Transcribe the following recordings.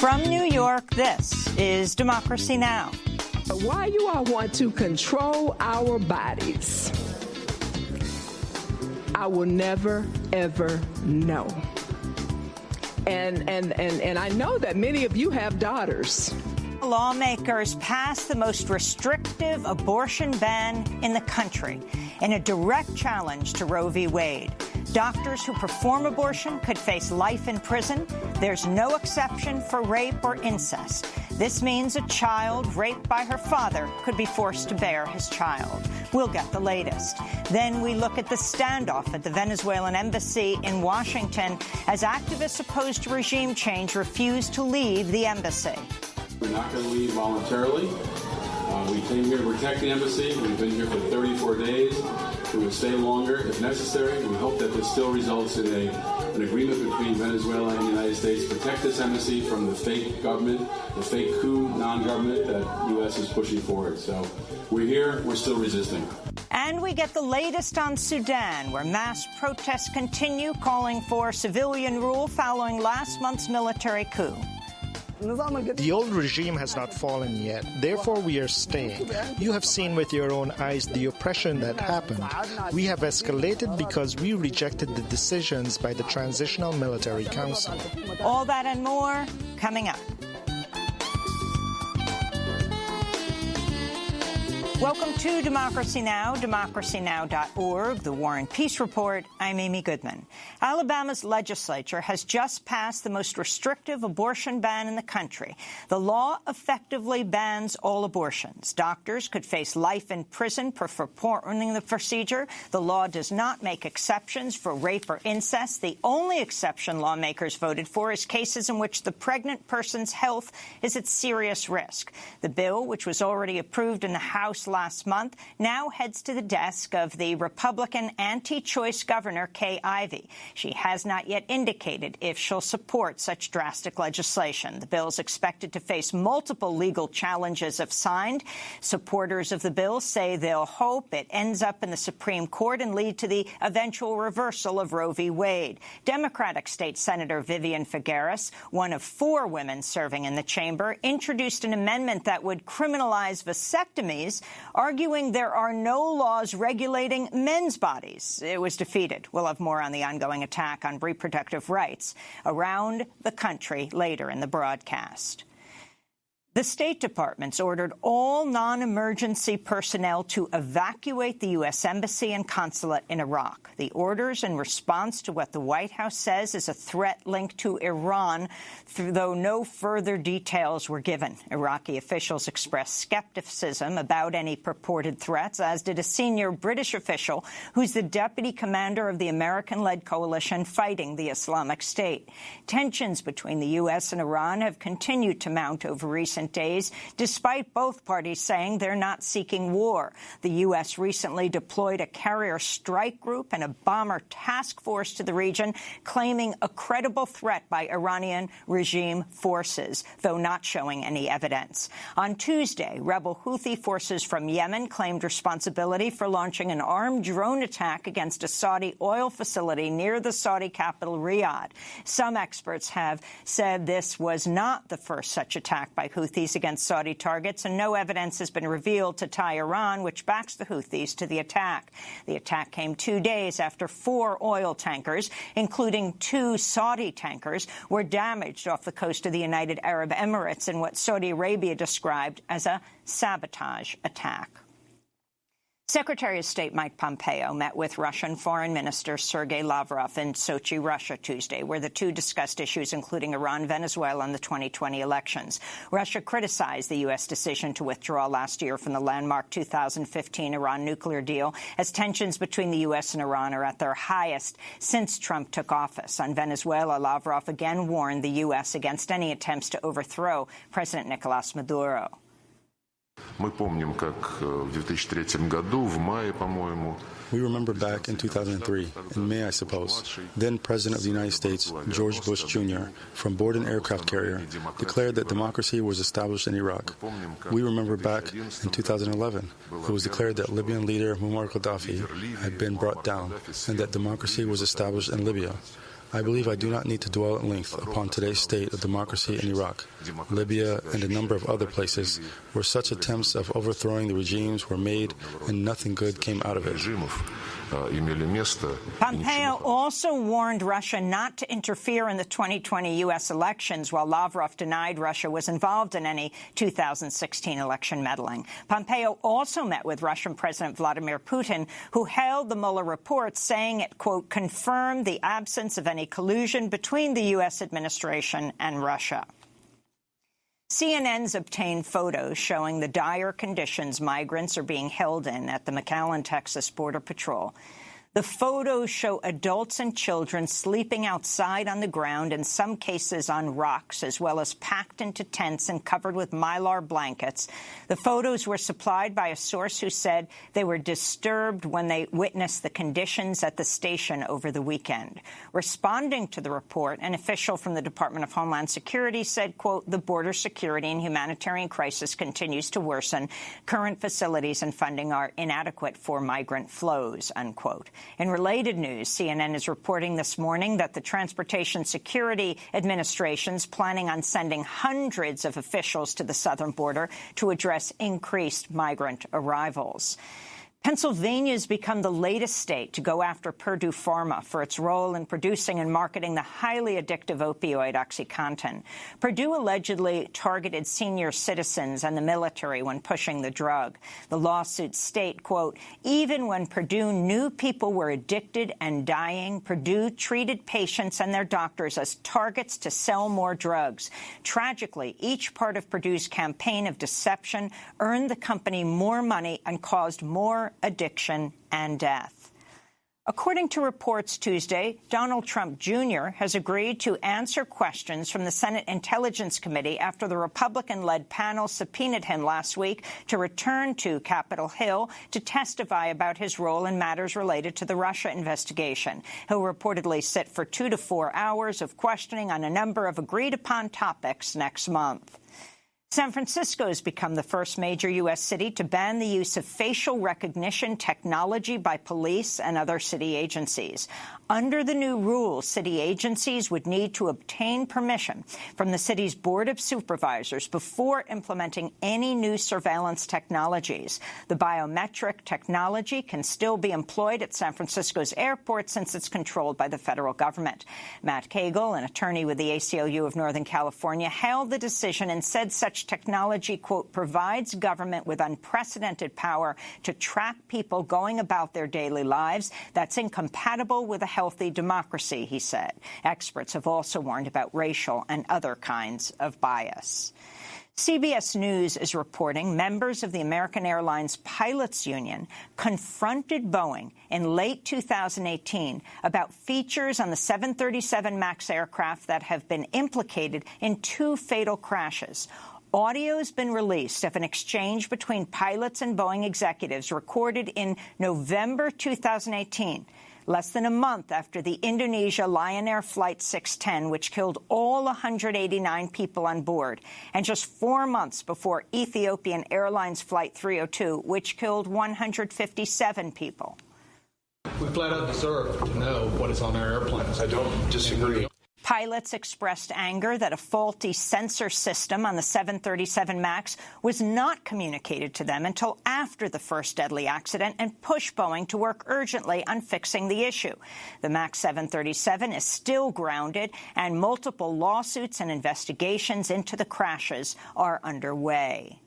From New York, this is Democracy Now! Why you all want to control our bodies, I will never, ever know. And I know that many of you have daughters. Lawmakers passed the most restrictive abortion ban in the country in a direct challenge to Roe v. Wade. Doctors who perform abortion could face life in prison. There's no exception for rape or incest. This means a child raped by her father could be forced to bear his child. We'll get the latest. Then we look at the standoff at the Venezuelan embassy in Washington as activists opposed to regime change refuse to leave the embassy. We're not going to leave voluntarily. We came here to protect the embassy. We've been here for 34 days. We will stay longer if necessary. We hope that this still results in an agreement between Venezuela and the United States to protect this embassy from the fake government, the fake coup non-government that the U.S. is pushing forward. So we're here. We're still resisting. And we get the latest on Sudan, where mass protests continue, calling for civilian rule following last month's military coup. The old regime has not fallen yet. Therefore, we are staying. You have seen with your own eyes the oppression that happened. We have escalated because we rejected the decisions by the Transitional Military Council. All that and more coming up. Welcome to Democracy Now!, democracynow.org, the War and Peace Report. I'm Amy Goodman. Alabama's legislature has just passed the most restrictive abortion ban in the country. The law effectively bans all abortions. Doctors could face life in prison for performing the procedure. The law does not make exceptions for rape or incest. The only exception lawmakers voted for is cases in which the pregnant person's health is at serious risk. The bill, which was already approved in the House last month, now heads to the desk of the Republican anti-choice Governor Kay Ivey. She has not yet indicated if she'll support such drastic legislation. The bill is expected to face multiple legal challenges if signed. Supporters of the bill say they'll hope it ends up in the Supreme Court and lead to the eventual reversal of Roe v. Wade. Democratic State Senator Vivian Figueres, one of 4 women serving in the chamber, introduced an amendment that would criminalize vasectomies, arguing there are no laws regulating men's bodies. It was defeated. We'll have more on the ongoing attack on reproductive rights around the country later in the broadcast. The State Department's ordered all non-emergency personnel to evacuate the U.S. Embassy and consulate in Iraq. The order's in response to what the White House says is a threat linked to Iran, though no further details were given. Iraqi officials expressed skepticism about any purported threats, as did a senior British official who's the deputy commander of the American-led coalition fighting the Islamic State. Tensions between the U.S. and Iran have continued to mount over recent days, despite both parties saying they're not seeking war. The U.S. recently deployed a carrier strike group and a bomber task force to the region, claiming a credible threat by Iranian regime forces, though not showing any evidence. On Tuesday, rebel Houthi forces from Yemen claimed responsibility for launching an armed drone attack against a Saudi oil facility near the Saudi capital, Riyadh. Some experts have said this was not the first such attack by Houthis against Saudi targets, and no evidence has been revealed to tie Iran, which backs the Houthis, to the attack. The attack came 2 days after 4 oil tankers, including 2 Saudi tankers, were damaged off the coast of the United Arab Emirates in what Saudi Arabia described as a sabotage attack. Secretary of State Mike Pompeo met with Russian Foreign Minister Sergei Lavrov in Sochi, Russia, Tuesday, where the two discussed issues including Iran, Venezuela, and the 2020 elections. Russia criticized the U.S. decision to withdraw last year from the landmark 2015 Iran nuclear deal, as tensions between the U.S. and Iran are at their highest since Trump took office. On Venezuela, Lavrov again warned the U.S. against any attempts to overthrow President Nicolas Maduro. Мы помним, как в 2003 году, в мае, по-моему, We remember back in 2003, in May, I suppose, then President of the United States, George Bush Jr., from board an aircraft carrier, declared that democracy was established in Iraq. We remember back in 2011, it was declared that Libyan leader Muammar Gaddafi had been brought down and that democracy was established in Libya. I believe I do not need to dwell at length upon today's state of democracy in Iraq, Libya, and a number of other places where such attempts of overthrowing the regimes were made and nothing good came out of it. Pompeo also warned Russia not to interfere in the 2020 U.S. elections, while Lavrov denied Russia was involved in any 2016 election meddling. Pompeo also met with Russian President Vladimir Putin, who hailed the Mueller report, saying it, quote, confirmed the absence of any collusion between the U.S. administration and Russia. CNN's obtained photos showing the dire conditions migrants are being held in at the McAllen, Texas Border Patrol. The photos show adults and children sleeping outside on the ground, in some cases on rocks, as well as packed into tents and covered with mylar blankets. The photos were supplied by a source who said they were disturbed when they witnessed the conditions at the station over the weekend. Responding to the report, an official from the Department of Homeland Security said, quote, the border security and humanitarian crisis continues to worsen. Current facilities and funding are inadequate for migrant flows, unquote. In related news, CNN is reporting this morning that the Transportation Security Administration is planning on sending hundreds of officials to the southern border to address increased migrant arrivals. Pennsylvania has become the latest state to go after Purdue Pharma for its role in producing and marketing the highly addictive opioid OxyContin. Purdue allegedly targeted senior citizens and the military when pushing the drug. The lawsuits state, quote, even when Purdue knew people were addicted and dying, Purdue treated patients and their doctors as targets to sell more drugs. Tragically, each part of Purdue's campaign of deception earned the company more money and caused more addiction and death. According to reports Tuesday, Donald Trump Jr. has agreed to answer questions from the Senate Intelligence Committee after the Republican-led panel subpoenaed him last week to return to Capitol Hill to testify about his role in matters related to the Russia investigation. He'll reportedly sit for 2 to 4 hours of questioning on a number of agreed-upon topics next month. San Francisco has become the first major U.S. city to ban the use of facial recognition technology by police and other city agencies. Under the new rules, city agencies would need to obtain permission from the city's Board of Supervisors before implementing any new surveillance technologies. The biometric technology can still be employed at San Francisco's airport since it's controlled by the federal government. Matt Cagle, an attorney with the ACLU of Northern California, hailed the decision and said such technology, quote, provides government with unprecedented power to track people going about their daily lives. That's incompatible with a healthy democracy, he said. Experts have also warned about racial and other kinds of bias. CBS News is reporting members of the American Airlines Pilots Union confronted Boeing in late 2018 about features on the 737 MAX aircraft that have been implicated in 2 fatal crashes. Audio has been released of an exchange between pilots and Boeing executives recorded in November 2018, less than a month after the Indonesia Lion Air Flight 610, which killed all 189 people on board, and just 4 months before Ethiopian Airlines Flight 302, which killed 157 people. We flat out deserve to know what is on our airplanes. I don't disagree. Pilots expressed anger that a faulty sensor system on the 737 MAX was not communicated to them until after the first deadly accident and pushed Boeing to work urgently on fixing the issue. The MAX 737 is still grounded, and multiple lawsuits and investigations into the crashes are underway.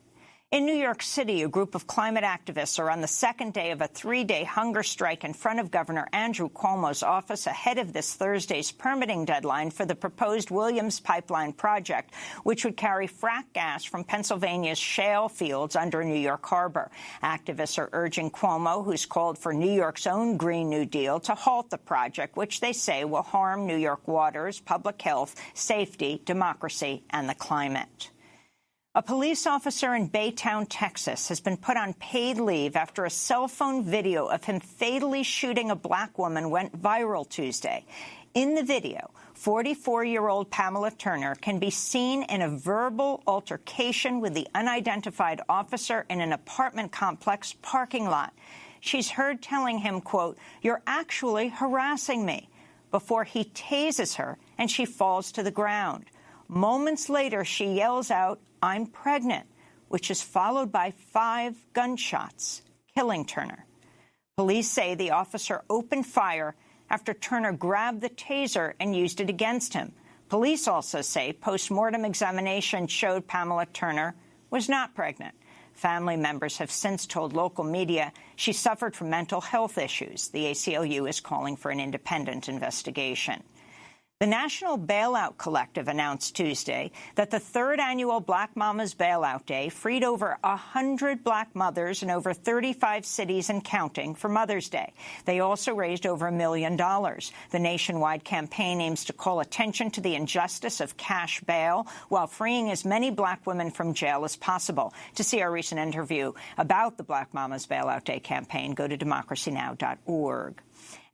In New York City, a group of climate activists are on the second day of a 3-day hunger strike in front of Governor Andrew Cuomo's office ahead of this Thursday's permitting deadline for the proposed Williams Pipeline project, which would carry frack gas from Pennsylvania's shale fields under New York Harbor. Activists are urging Cuomo, who's called for New York's own Green New Deal, to halt the project, which they say will harm New York waters, public health, safety, democracy, and the climate. A police officer in Baytown, Texas, has been put on paid leave after a cell phone video of him fatally shooting a black woman went viral Tuesday. In the video, 44-year-old Pamela Turner can be seen in a verbal altercation with the unidentified officer in an apartment complex parking lot. She's heard telling him, quote, "You're actually harassing me." before he tases her and she falls to the ground. Moments later, she yells out, "I'm pregnant," which is followed by 5 gunshots, killing Turner. Police say the officer opened fire after Turner grabbed the taser and used it against him. Police also say post-mortem examination showed Pamela Turner was not pregnant. Family members have since told local media she suffered from mental health issues. The ACLU is calling for an independent investigation. The National Bailout Collective announced Tuesday that the 3rd annual Black Mamas Bailout Day freed over 100 black mothers in over 35 cities and counting for Mother's Day. They also raised over $1 million. The nationwide campaign aims to call attention to the injustice of cash bail while freeing as many black women from jail as possible. To see our recent interview about the Black Mamas Bailout Day campaign, go to democracynow.org.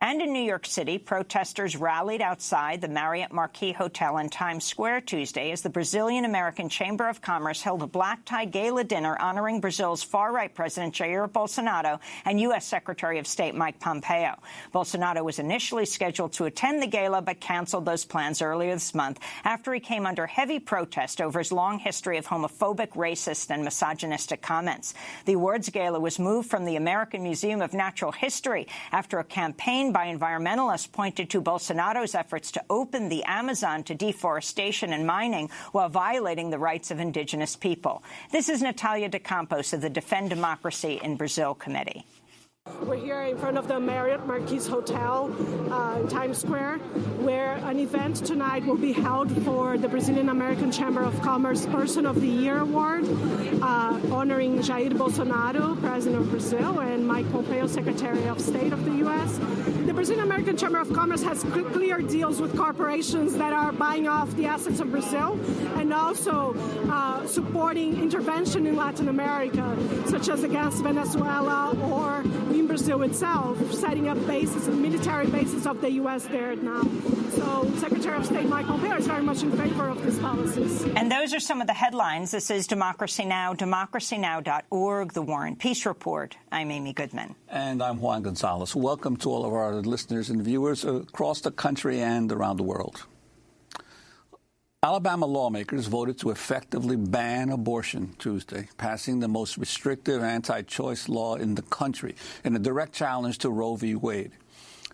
And in New York City, protesters rallied outside the Marriott Marquis Hotel in Times Square Tuesday as the Brazilian-American Chamber of Commerce held a black-tie gala dinner honoring Brazil's far-right President Jair Bolsonaro and U.S. Secretary of State Mike Pompeo. Bolsonaro was initially scheduled to attend the gala but canceled those plans earlier this month after he came under heavy protest over his long history of homophobic, racist, and misogynistic comments. The awards gala was moved from the American Museum of Natural History after a campaign by environmentalists pointed to Bolsonaro's efforts to open the Amazon to deforestation and mining while violating the rights of indigenous people. This is Natalia de Campos of the Defend Democracy in Brazil Committee. We're here in front of the Marriott Marquis Hotel in Times Square, where an event tonight will be held for the Brazilian-American Chamber of Commerce Person of the Year Award, honoring Jair Bolsonaro, President of Brazil, and Mike Pompeo, Secretary of State of the U.S. The Brazilian-American Chamber of Commerce has clear deals with corporations that are buying off the assets of Brazil and also supporting intervention in Latin America, such as against Venezuela or in Brazil itself, setting up bases and military bases of the U.S. there now. So Secretary of State Mike Pompeo is very much in favor of these policies. And those are some of the headlines. This is Democracy Now!, democracynow.org, The War and Peace Report. I'm Amy Goodman. And I'm Juan Gonzalez. Welcome to all of our listeners and viewers across the country and around the world. Alabama lawmakers voted to effectively ban abortion Tuesday, passing the most restrictive anti-choice law in the country in a direct challenge to Roe v. Wade.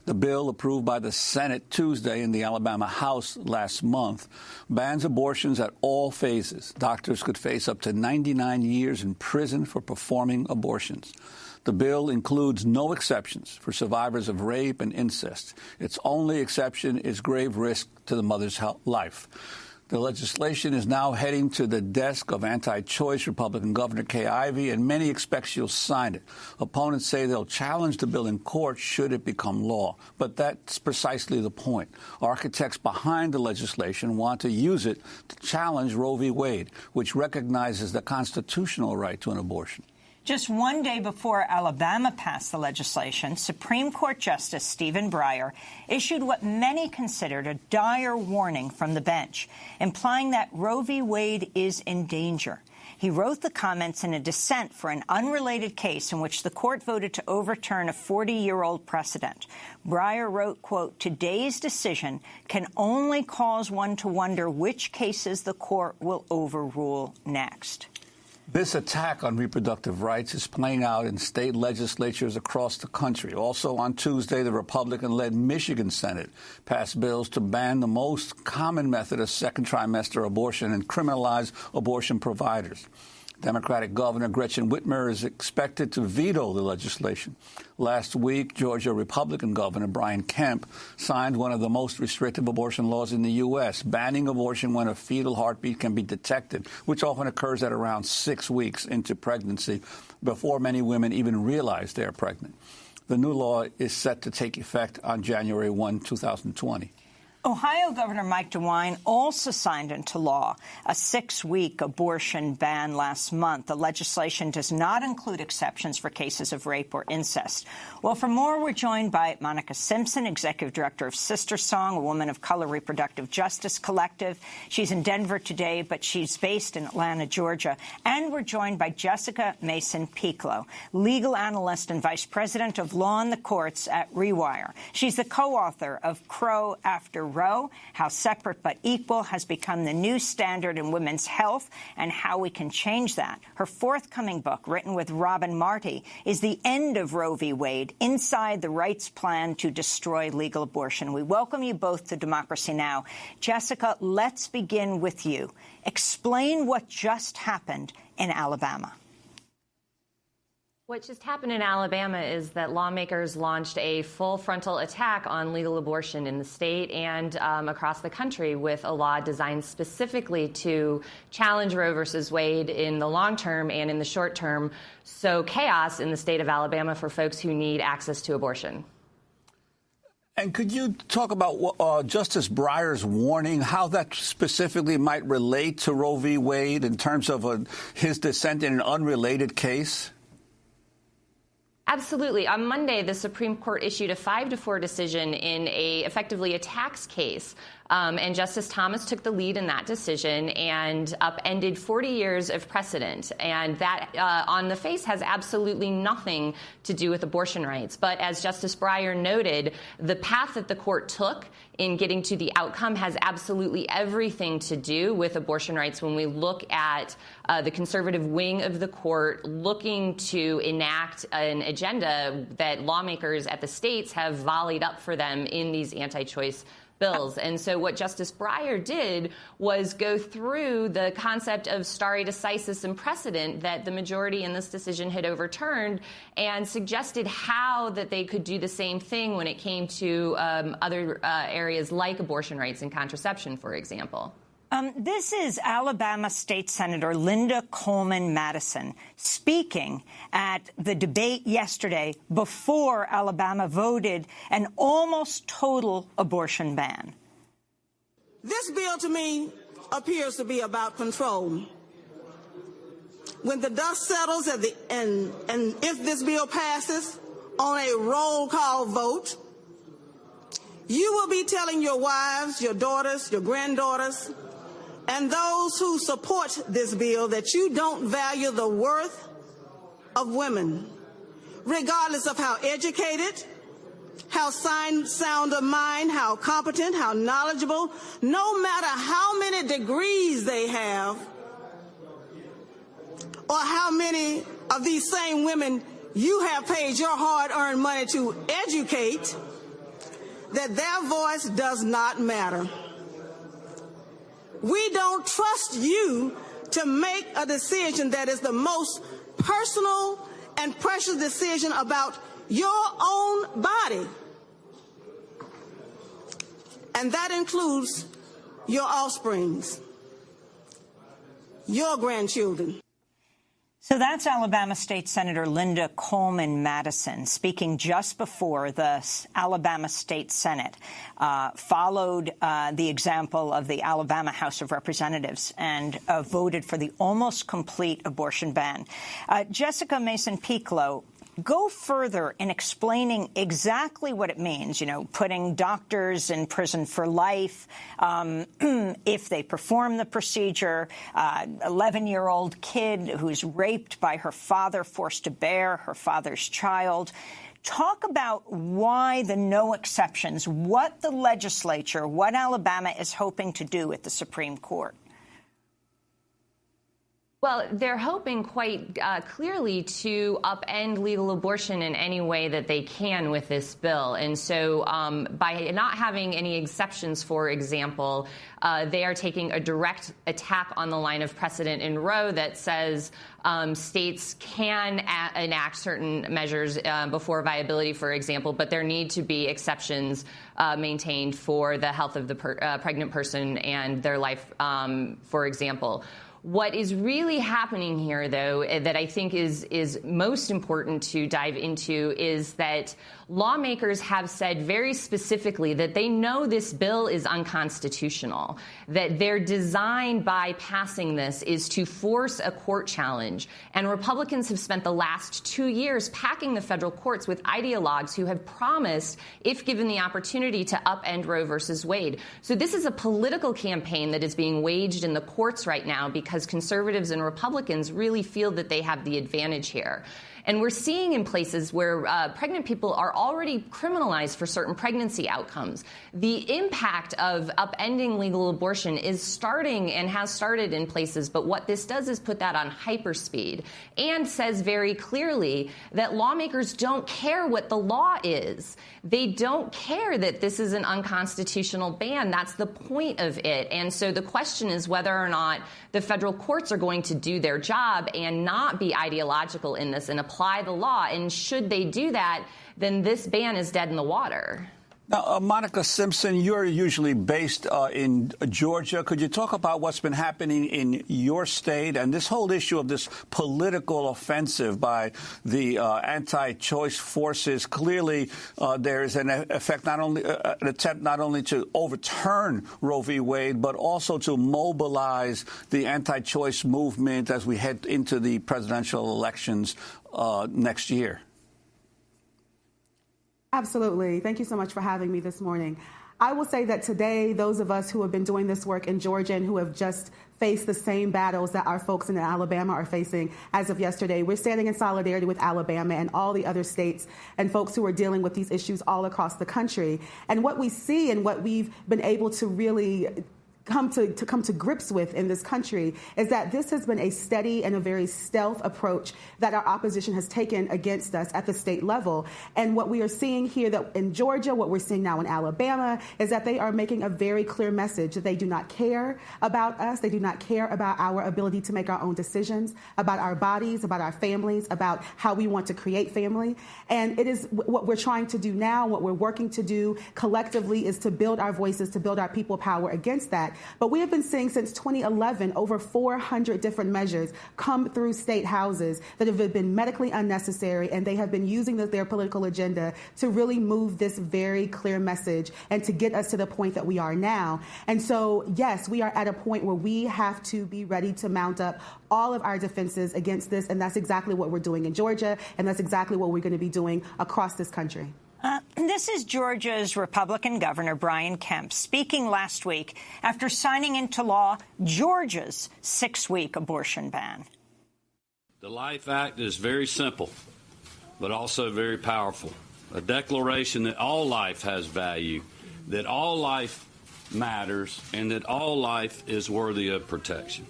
The bill, approved by the Senate Tuesday and the Alabama House last month, bans abortions at all phases. Doctors could face up to 99 years in prison for performing abortions. The bill includes no exceptions for survivors of rape and incest. Its only exception is grave risk to the mother's life. The legislation is now heading to the desk of anti-choice Republican Governor Kay Ivey, and many expect she'll sign it. Opponents say they'll challenge the bill in court should it become law. But that's precisely the point. Architects behind the legislation want to use it to challenge Roe v. Wade, which recognizes the constitutional right to an abortion. Just one day before Alabama passed the legislation, Supreme Court Justice Stephen Breyer issued what many considered a dire warning from the bench, implying that Roe v. Wade is in danger. He wrote the comments in a dissent for an unrelated case in which the court voted to overturn a 40-year-old precedent. Breyer wrote, quote, "Today's decision can only cause one to wonder which cases the court will overrule next." This attack on reproductive rights is playing out in state legislatures across the country. Also on Tuesday, the Republican-led Michigan Senate passed bills to ban the most common method of second trimester abortion and criminalize abortion providers. Democratic Governor Gretchen Whitmer is expected to veto the legislation. Last week, Georgia Republican Governor Brian Kemp signed one of the most restrictive abortion laws in the U.S., banning abortion when a fetal heartbeat can be detected, which often occurs at around 6 weeks into pregnancy, before many women even realize they are pregnant. The new law is set to take effect on January 1, 2020. Ohio Governor Mike DeWine also signed into law a 6-week abortion ban last month. The legislation does not include exceptions for cases of rape or incest. Well, for more, we're joined by Monica Simpson, Executive Director of Sister Song, a woman of color reproductive justice collective. She's in Denver today, but she's based in Atlanta, Georgia. And we're joined by Jessica Mason-Piccolo, legal analyst and vice president of law in the courts at Rewire. She's the co-author of Crow After Roe, How Separate But Equal Has Become the New Standard in Women's Health and How We Can Change That. Her forthcoming book, written with Robin Marty, is The End of Roe v. Wade, Inside the Rights Plan to Destroy Legal Abortion. We welcome you both to Democracy Now! Jessica, let's begin with you. Explain what just happened in Alabama. What just happened in Alabama is that lawmakers launched a full frontal attack on legal abortion in the state and across the country with a law designed specifically to challenge Roe versus Wade in the long term and in the short term, sow chaos in the state of Alabama for folks who need access to abortion. And could you talk about Justice Breyer's warning, how that specifically might relate to Roe v. Wade in terms of his dissent in an unrelated case? Absolutely. On Monday, the Supreme Court issued a 5-4 decision in effectively a tax case. And Justice Thomas took the lead in that decision and upended 40 years of precedent. And that, on the face, has absolutely nothing to do with abortion rights. But as Justice Breyer noted, the path that the court took in getting to the outcome has absolutely everything to do with abortion rights when we look at the conservative wing of the court looking to enact an agenda that lawmakers at the states have volleyed up for them in these anti-choice bills. And so what Justice Breyer did was go through the concept of stare decisis and precedent that the majority in this decision had overturned and suggested how that they could do the same thing when it came to other areas like abortion rights and contraception, for example. This is Alabama State Senator Linda Coleman Madison speaking at the debate yesterday before Alabama voted an almost total abortion ban. This bill to me appears to be about control. When the dust settles and if this bill passes on a roll call vote, you will be telling your wives, your daughters, your granddaughters, and those who support this bill that you don't value the worth of women, regardless of how educated, how sound of mind, how competent, how knowledgeable, no matter how many degrees they have, or how many of these same women you have paid your hard-earned money to educate, that their voice does not matter. We don't trust you to make a decision that is the most personal and precious decision about your own body. And that includes your offsprings, your grandchildren. So that's Alabama State Senator Linda Coleman Madison speaking just before the Alabama State Senate followed the example of the Alabama House of Representatives and voted for the almost complete abortion ban. Jessica Mason-Piccolo, go further in explaining exactly what it means, putting doctors in prison for life if they perform the procedure, 11-year-old kid who's raped by her father, forced to bear her father's child. Talk about why the no exceptions, what the legislature, what Alabama is hoping to do at the Supreme Court. Well, they're hoping quite clearly to upend legal abortion in any way that they can with this bill. And so by not having any exceptions, for example, they are taking a direct attack on the line of precedent in Roe that says states can enact certain measures before viability, for example, but there need to be exceptions maintained for the health of the pregnant person and their life, for example. What is really happening here, though, that I think is most important to dive into is that lawmakers have said very specifically that they know this bill is unconstitutional, that their design by passing this is to force a court challenge. And Republicans have spent the last 2 years packing the federal courts with ideologues who have promised, if given the opportunity, to upend Roe versus Wade. So this is a political campaign that is being waged in the courts right now because conservatives and Republicans really feel that they have the advantage here. And we're seeing in places where pregnant people are already criminalized for certain pregnancy outcomes. The impact of upending legal abortion is starting and has started in places, but what this does is put that on hyperspeed and says very clearly that lawmakers don't care what the law is. They don't care that this is an unconstitutional ban. That's the point of it. And so the question is whether or not the federal courts are going to do their job and not be ideological in this and apply the law. And should they do that, then this ban is dead in the water. Now, Monica Simpson, you're usually based in Georgia. Could you talk about what's been happening in your state and this whole issue of this political offensive by the anti-choice forces? Clearly, there is an effect, an attempt not only to overturn Roe v. Wade, but also to mobilize the anti-choice movement as we head into the presidential elections next year. Absolutely. Thank you so much for having me this morning. I will say that today, those of us who have been doing this work in Georgia and who have just faced the same battles that our folks in Alabama are facing as of yesterday, we're standing in solidarity with Alabama and all the other states and folks who are dealing with these issues all across the country. And what we see and what we've been able to really come to grips with in this country is that this has been a steady and a very stealth approach that our opposition has taken against us at the state level. And what we are seeing here that in Georgia, what we're seeing now in Alabama, is that they are making a very clear message that they do not care about us. They do not care about our ability to make our own decisions, about our bodies, about our families, about how we want to create family. And it is what we're trying to do now, what we're working to do collectively is to build our voices, to build our people power against that. But we have been seeing since 2011 over 400 different measures come through state houses that have been medically unnecessary, and they have been using their political agenda to really move this very clear message and to get us to the point that we are now. And so, yes, we are at a point where we have to be ready to mount up all of our defenses against this, and that's exactly what we're doing in Georgia, and that's exactly what we're going to be doing across this country. This is Georgia's Republican Governor Brian Kemp speaking last week after signing into law Georgia's 6-week abortion ban. The Life Act is very simple, but also very powerful. A declaration that all life has value, that all life matters, and that all life is worthy of protection.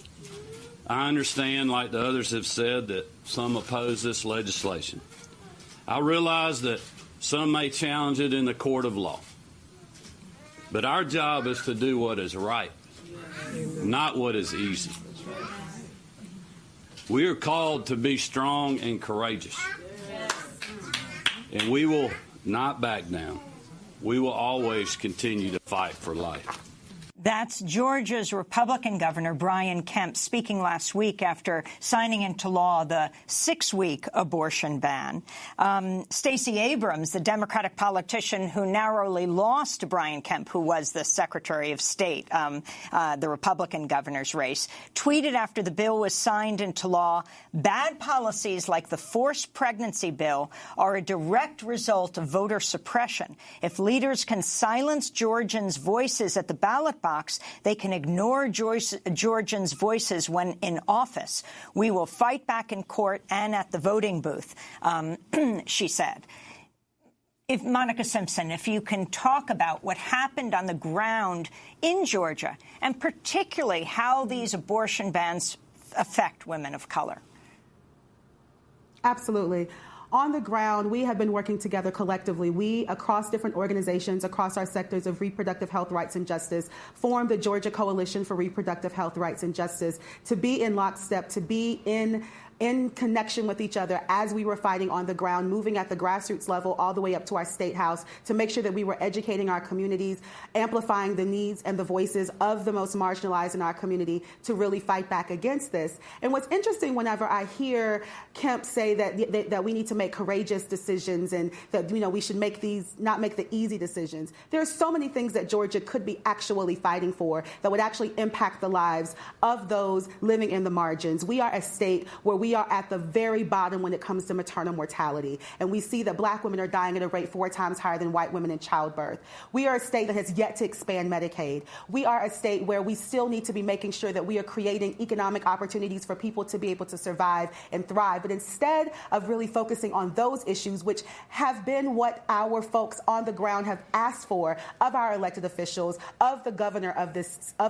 I understand, like the others have said, that some oppose this legislation. I realize that some may challenge it in the court of law. But our job is to do what is right, not what is easy. We are called to be strong and courageous. And we will not back down. We will always continue to fight for life. That's Georgia's Republican Governor Brian Kemp speaking last week after signing into law the 6-week abortion ban. Stacey Abrams, the Democratic politician who narrowly lost to Brian Kemp, who was the Secretary of State, the Republican governor's race, tweeted after the bill was signed into law, "Bad policies like the forced pregnancy bill are a direct result of voter suppression. If leaders can silence Georgians' voices at the ballot box, they can ignore Georgians' voices when in office. We will fight back in court and at the voting booth," she said. If Monica Simpson, if you can talk about what happened on the ground in Georgia, and particularly how these abortion bans affect women of color. Absolutely. On the ground, we have been working together collectively. We, across different organizations, across our sectors of reproductive health rights and justice, formed the Georgia Coalition for Reproductive Health Rights and Justice to be in lockstep, to be in in connection with each other as we were fighting on the ground, moving at the grassroots level all the way up to our state house to make sure that we were educating our communities, amplifying the needs and the voices of the most marginalized in our community to really fight back against this. And what's interesting whenever I hear Kemp say that we need to make courageous decisions and that, you know, we should not make the easy decisions. There are so many things that Georgia could be actually fighting for that would actually impact the lives of those living in the margins. We are a state where we are at the very bottom when it comes to maternal mortality. And we see that Black women are dying at a rate 4 times higher than white women in childbirth. We are a state that has yet to expand Medicaid. We are a state where we still need to be making sure that we are creating economic opportunities for people to be able to survive and thrive. But instead of really focusing on those issues, which have been what our folks on the ground have asked for of our elected officials, of the governor of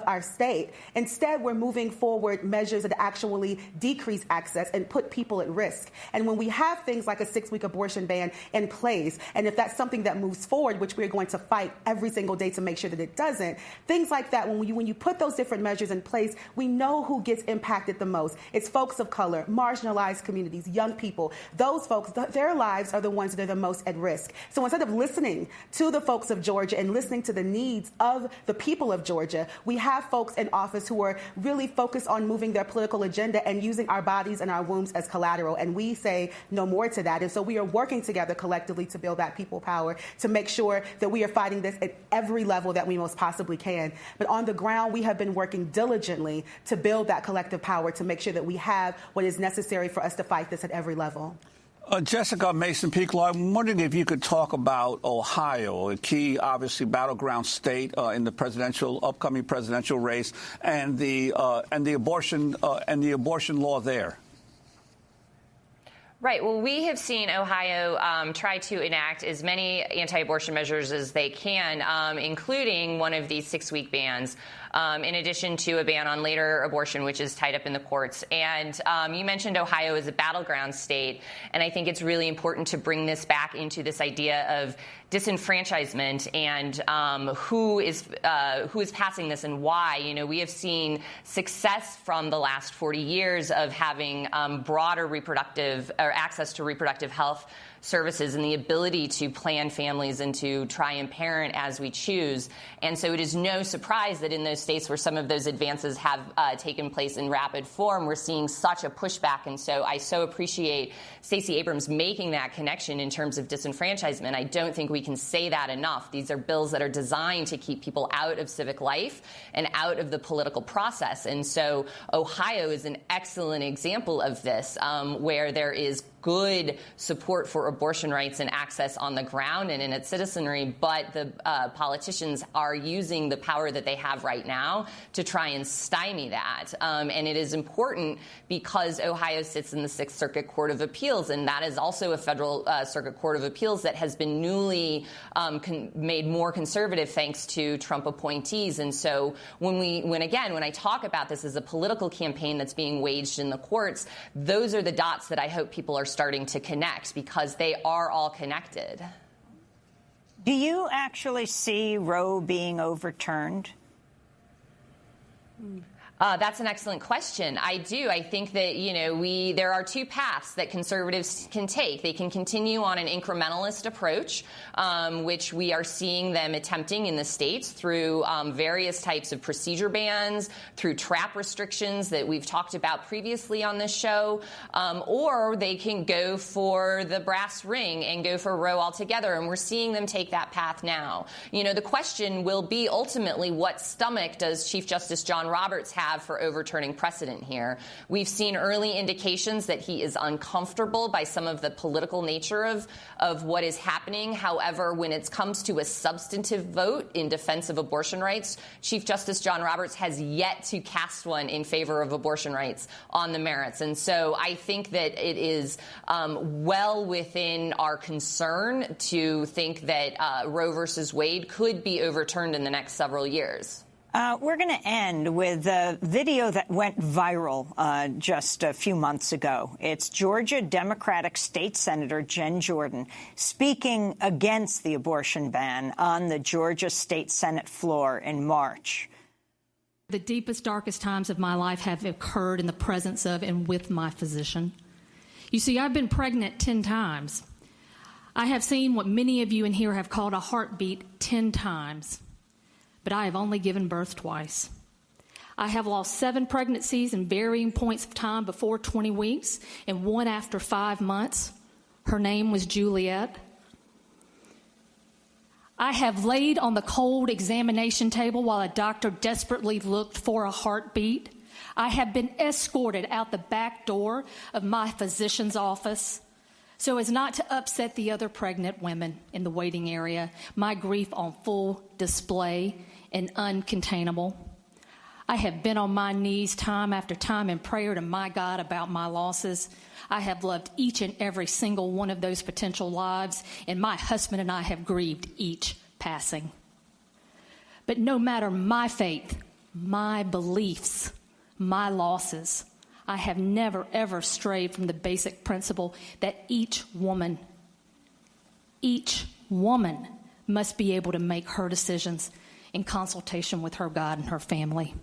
our state, instead we're moving forward measures that actually decrease access and put people at risk. And when we have things like a 6-week abortion ban in place, and if that's something that moves forward, which we're going to fight every single day to make sure that it doesn't, things like that, when you put those different measures in place, we know who gets impacted the most. It's folks of color, marginalized communities, young people. Those folks, their lives are the ones that are the most at risk. So instead of listening to the folks of Georgia and listening to the needs of the people of Georgia, we have folks in office who are really focused on moving their political agenda and using our bodies and our wombs as collateral. And we say no more to that. And so we are working together collectively to build that people power, to make sure that we are fighting this at every level that we most possibly can. But on the ground, we have been working diligently to build that collective power to make sure that we have what is necessary for us to fight this at every level. Jessica Mason-Piccolo, I'm wondering if you could talk about Ohio, a key, obviously, battleground state in the upcoming presidential race, and the abortion law there. Right. Well, we have seen Ohio try to enact as many anti-abortion measures as they can, including one of these 6-week bans, in addition to a ban on later abortion, which is tied up in the courts. And you mentioned Ohio as a battleground state, and I think it's really important to bring this back into this idea of disenfranchisement and who is passing this and why. You know, we have seen success from the last 40 years of having broader reproductive or access to reproductive health services and the ability to plan families and to try and parent as we choose. And so it is no surprise that in those states where some of those advances have taken place in rapid form, we're seeing such a pushback. And so I so appreciate Stacey Abrams making that connection in terms of disenfranchisement. I don't think we can say that enough. These are bills that are designed to keep people out of civic life and out of the political process. And so Ohio is an excellent example of this, where there is good support for abortion rights and access on the ground and in its citizenry, but the politicians are using the power that they have right now to try and stymie that. And it is important because Ohio sits in the Sixth Circuit Court of Appeals, and that is also a federal Circuit Court of Appeals that has been newly made more conservative thanks to Trump appointees. And so when I talk about this as a political campaign that's being waged in the courts, those are the dots that I hope people are starting to connect, because they are all connected. Do you actually see Roe being overturned? That's an excellent question. I do. I think that, there are two paths that conservatives can take. They can continue on an incrementalist approach, which we are seeing them attempting in the states through various types of procedure bans, through trap restrictions that we've talked about previously on this show, or they can go for the brass ring and go for Roe altogether. And we're seeing them take that path now. The question will be ultimately, what stomach does Chief Justice John Roberts have for overturning precedent here? We've seen early indications that he is uncomfortable by some of the political nature of what is happening. However, when it comes to a substantive vote in defense of abortion rights, Chief Justice John Roberts has yet to cast one in favor of abortion rights on the merits. And so I think that it is well within our concern to think that Roe versus Wade could be overturned in the next several years. We're going to end with a video that went viral just a few months ago. It's Georgia Democratic State Senator Jen Jordan speaking against the abortion ban on the Georgia State Senate floor in March. The deepest, darkest times of my life have occurred in the presence of and with my physician. You see, I've been pregnant 10 times. I have seen what many of you in here have called a heartbeat 10 times, but I have only given birth twice. I have lost 7 pregnancies in varying points of time before 20 weeks and 1 after 5 months. Her name was Juliet. I have laid on the cold examination table while a doctor desperately looked for a heartbeat. I have been escorted out the back door of my physician's office so as not to upset the other pregnant women in the waiting area, my grief on full display and uncontainable. I have been on my knees time after time in prayer to my God about my losses. I have loved each and every single one of those potential lives, and my husband and I have grieved each passing. But no matter my faith, my beliefs, my losses, I have never, ever strayed from the basic principle that each woman must be able to make her decisions in consultation with her God and her family.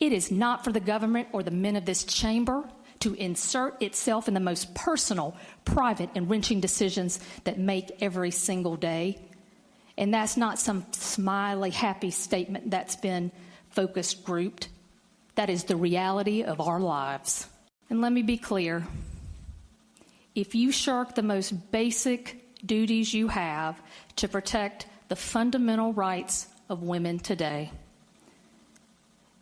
It is not for the government or the men of this chamber to insert itself in the most personal, private, and wrenching decisions that make every single day. And that's not some smiley, happy statement that's been focus grouped. That is the reality of our lives. And let me be clear. If you shirk the most basic duties you have to protect the fundamental rights of women today,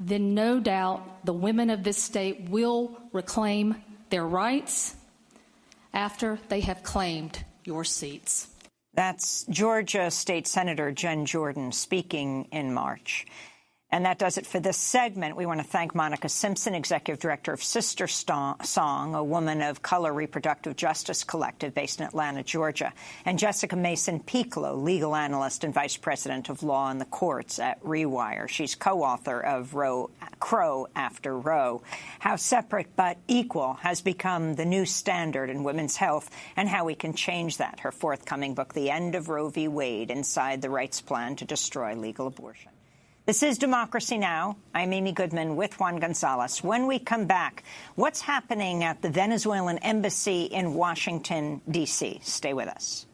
then no doubt the women of this state will reclaim their rights after they have claimed your seats. That's Georgia State Senator Jen Jordan speaking in March. And that does it for this segment. We want to thank Monica Simpson, Executive Director of Sister Song, a woman of color reproductive justice collective based in Atlanta, Georgia, and Jessica Mason-Piccolo, legal analyst and Vice President of Law in the Courts at Rewire. She's co-author of Crow After Roe, How Separate But Equal Has Become the New Standard in Women's Health and How We Can Change That. Her forthcoming book, The End of Roe v. Wade, Inside the Rights Plan to Destroy Legal Abortion. This is Democracy Now! I'm Amy Goodman with Juan Gonzalez. When we come back, what's happening at the Venezuelan embassy in Washington, D.C.? Stay with us.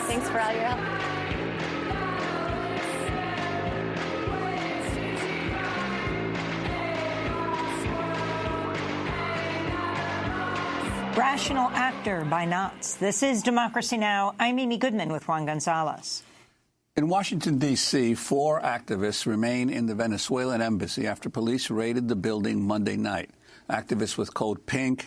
Thanks for all your help. Rational Actor by Knots. This is Democracy Now! I'm Amy Goodman with Juan Gonzalez. In Washington, D.C., 4 activists remain in the Venezuelan embassy after police raided the building Monday night. Activists with Code Pink,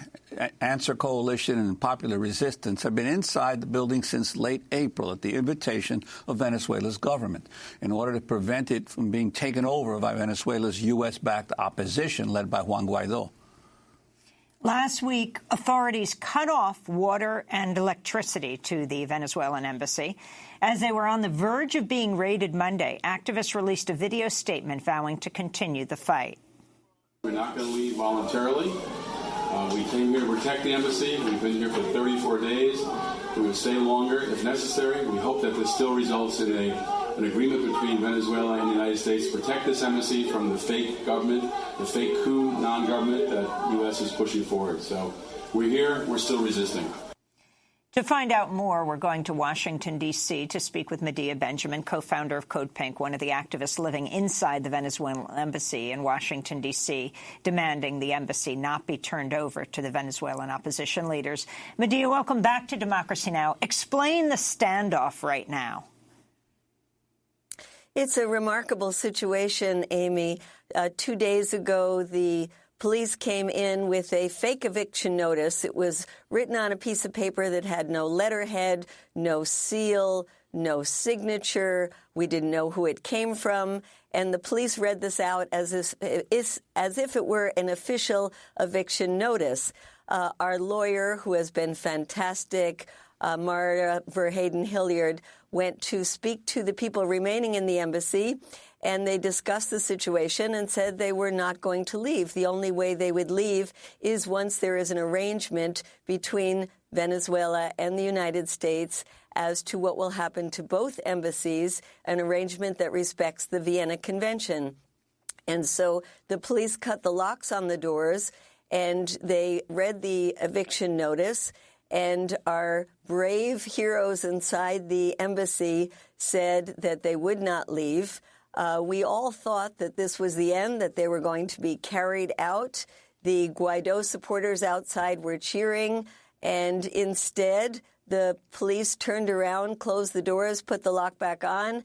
Answer Coalition, and Popular Resistance have been inside the building since late April at the invitation of Venezuela's government in order to prevent it from being taken over by Venezuela's U.S.-backed opposition led by Juan Guaidó. Last week, authorities cut off water and electricity to the Venezuelan embassy. As they were on the verge of being raided Monday, activists released a video statement vowing to continue the fight. We're not going to leave voluntarily. We came here to protect the embassy. We've been here for 34 days. We will stay longer if necessary. We hope that this still results in an agreement between Venezuela and the United States to protect this embassy from the fake government, the fake coup non-government that the U.S. is pushing forward. So we're here. We're still resisting. To find out more, we're going to Washington, D.C. to speak with Medea Benjamin, co-founder of Code Pink, one of the activists living inside the Venezuelan embassy in Washington, D.C., demanding the embassy not be turned over to the Venezuelan opposition leaders. Medea, welcome back to Democracy Now! Explain the standoff right now. It's a remarkable situation, Amy. 2 days ago, the police came in with a fake eviction notice. It was written on a piece of paper that had no letterhead, no seal, no signature. We didn't know who it came from. And the police read this out as if it were an official eviction notice. Our lawyer, who has been fantastic, Mara Verheyden-Hilliard, went to speak to the people remaining in the embassy, and they discussed the situation and said they were not going to leave. The only way they would leave is once there is an arrangement between Venezuela and the United States as to what will happen to both embassies, an arrangement that respects the Vienna Convention. And so the police cut the locks on the doors, and they read the eviction notice, and our brave heroes inside the embassy said that they would not leave. We all thought that this was the end, that they were going to be carried out. The Guaido supporters outside were cheering, and instead the police turned around, closed the doors, put the lock back on,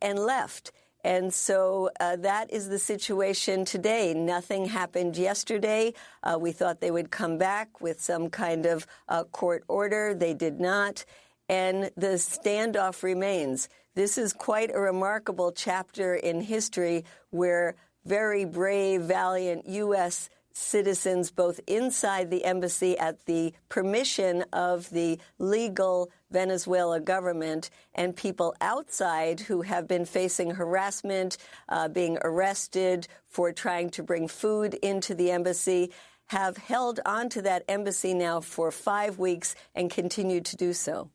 and left. And so that is the situation today. Nothing happened yesterday. We thought they would come back with some kind of court order. They did not. And the standoff remains. This is quite a remarkable chapter in history where very brave, valiant U.S. citizens, both inside the embassy at the permission of the legal Venezuela government, and people outside who have been facing harassment, being arrested for trying to bring food into the embassy, have held onto that embassy now for 5 weeks and continue to do so.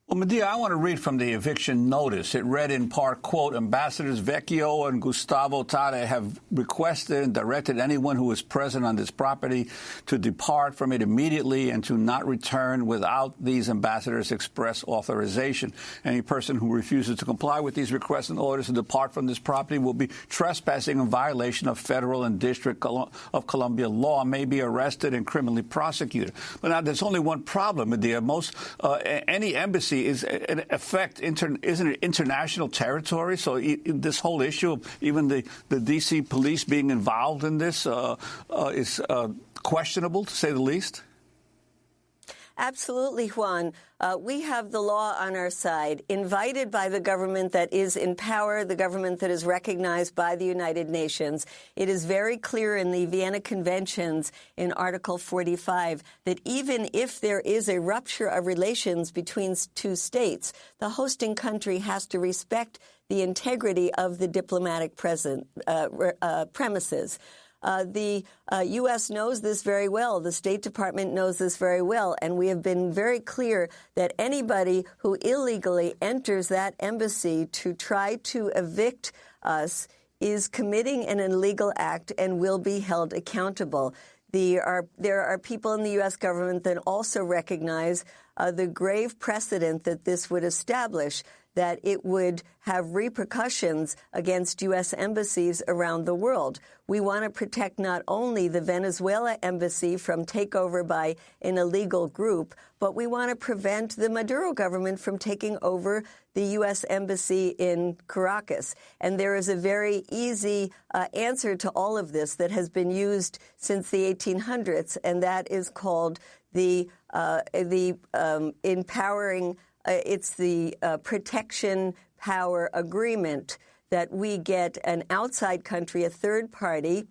Well, Medea, I want to read from the eviction notice. It read in part, quote, Ambassadors Vecchio and Gustavo Tade have requested and directed anyone who is present on this property to depart from it immediately and to not return without these ambassadors' express authorization. Any person who refuses to comply with these requests and orders to depart from this property will be trespassing in violation of federal and District of Columbia law, may be arrested and criminally prosecuted. But now there's only one problem, Medea. Any embassy is in effect isn't it international territory? So this whole issue of even the D.C. police being involved in this is questionable, to say the least. Absolutely, Juan. We have the law on our side, invited by the government that is in power, the government that is recognized by the United Nations. It is very clear in the Vienna Conventions in Article 45 that even if there is a rupture of relations between two states, the hosting country has to respect the integrity of the diplomatic premises. The U.S. knows this very well. The State Department knows this very well. And we have been very clear that anybody who illegally enters that embassy to try to evict us is committing an illegal act and will be held accountable. There are people in the U.S. government that also recognize the grave precedent that this would establish, that it would have repercussions against U.S. embassies around the world. We want to protect not only the Venezuela embassy from takeover by an illegal group, but we want to prevent the Maduro government from taking over the U.S. embassy in Caracas. And there is a very easy answer to all of this that has been used since the 1800s, and that is called the empowering. It's the protection power agreement, that we get an outside country, a third party,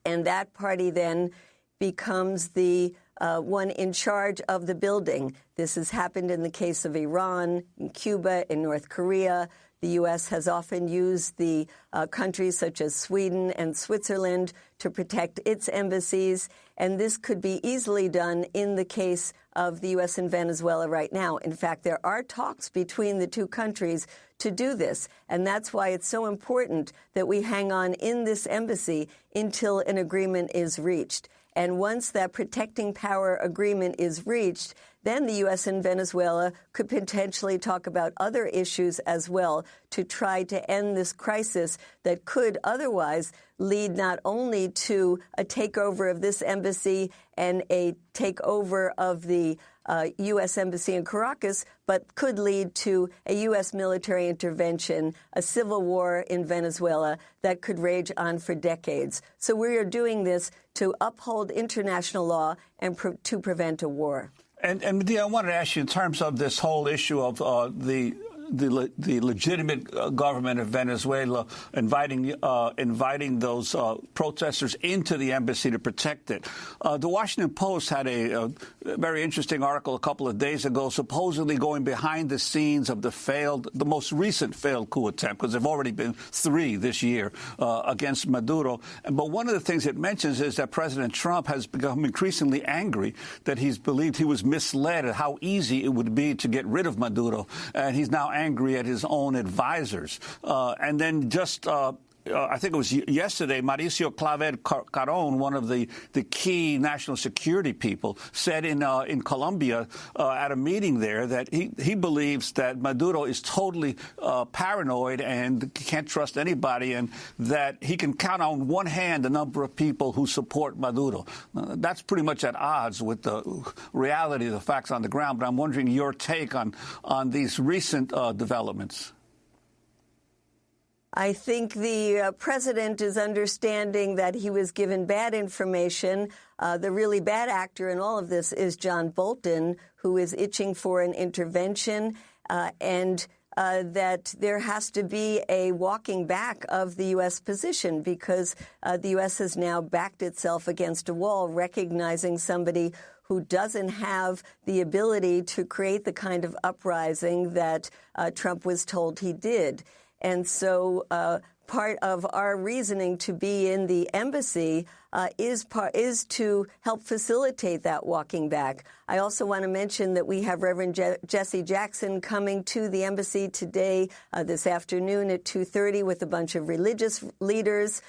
and that party then becomes the one in charge of the building. This has happened in the case of Iran, in Cuba, in North Korea. The U.S. has often used the countries such as Sweden and Switzerland to protect its embassies, and this could be easily done in the case of the U.S. and Venezuela right now. In fact, there are talks between the two countries to do this, and that's why it's so important that we hang on in this embassy until an agreement is reached. And once that protecting power agreement is reached, then the U.S. and Venezuela could potentially talk about other issues as well to try to end this crisis that could otherwise lead not only to a takeover of this embassy and a takeover of the U.S. Embassy in Caracas, but could lead to a U.S. military intervention, a civil war in Venezuela that could rage on for decades. So we are doing this to uphold international law and to prevent a war. And Medea, I wanted to ask you in terms of this whole issue of the legitimate government of Venezuela inviting those protesters into the embassy to protect it. The Washington Post had a very interesting article a couple of days ago, supposedly going behind the scenes of the most recent failed coup attempt, because there have already been 3 this year against Maduro. But one of the things it mentions is that President Trump has become increasingly angry that he's believed he was misled at how easy it would be to get rid of Maduro, and he's now angry at his own advisors. And then just I think it was yesterday, Mauricio Claver Caron, one of the key national security people, said in Colombia at a meeting there that he believes that Maduro is totally paranoid and can't trust anybody, and that he can count on one hand the number of people who support Maduro. That's pretty much at odds with the reality of the facts on the ground, but I'm wondering your take on these recent developments. I think the president is understanding that he was given bad information. The really bad actor in all of this is John Bolton, who is itching for an intervention, and that there has to be a walking back of the U.S. position, because the U.S. has now backed itself against a wall, recognizing somebody who doesn't have the ability to create the kind of uprising that Trump was told he did. And so part of our reasoning to be in the embassy is to help facilitate that walking back. I also want to mention that we have Reverend Jesse Jackson coming to the embassy today, this afternoon at 2:30 with a bunch of religious leaders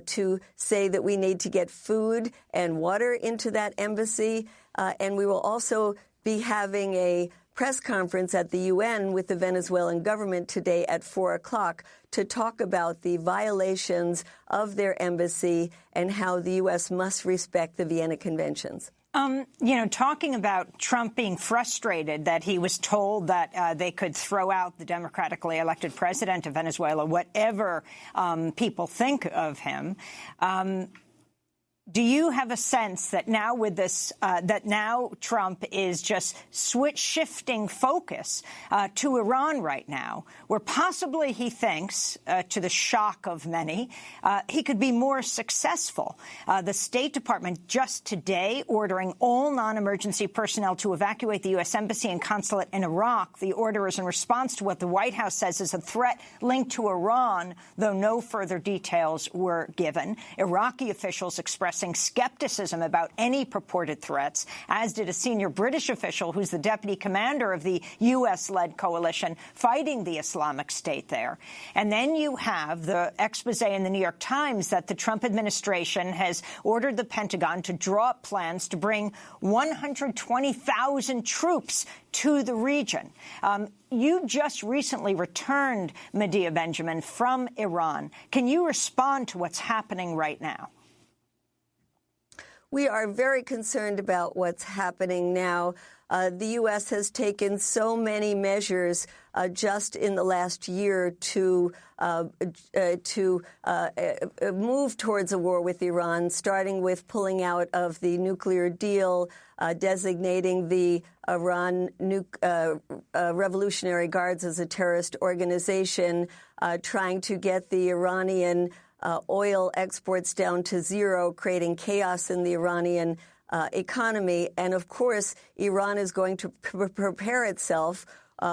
to say that we need to get food and water into that embassy. And we will also be having a press conference at the UN with the Venezuelan government today at 4 o'clock to talk about the violations of their embassy and how the U.S. must respect the Vienna Conventions. Talking about Trump being frustrated that he was told that they could throw out the democratically elected president of Venezuela, whatever people think of him. Do you have a sense that now with this, that now Trump is just shifting focus to Iran right now, where possibly he thinks, to the shock of many, he could be more successful? The State Department just today ordering all non-emergency personnel to evacuate the U.S. Embassy and consulate in Iraq. The order is in response to what the White House says is a threat linked to Iran, though no further details were given. Iraqi officials expressing skepticism about any purported threats, as did a senior British official who's the deputy commander of the U.S.-led coalition fighting the Islamic State there. And then you have the expose in the New York Times that the Trump administration has ordered the Pentagon to draw up plans to bring 120,000 troops to the region. You just recently returned, Medea Benjamin, from Iran. Can you respond to what's happening right now? We are very concerned about what's happening now. The U.S. has taken so many measures just in the last year to move towards a war with Iran, starting with pulling out of the nuclear deal, designating the Iran Revolutionary Guards as a terrorist organization, trying to get the Iranian oil exports down to zero, creating chaos in the Iranian economy. And, of course, Iran is going to prepare itself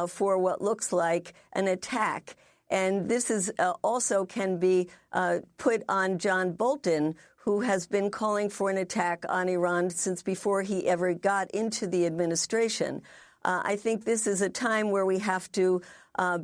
for what looks like an attack. And this is also can be put on John Bolton, who has been calling for an attack on Iran since before he ever got into the administration. I think this is a time where we have to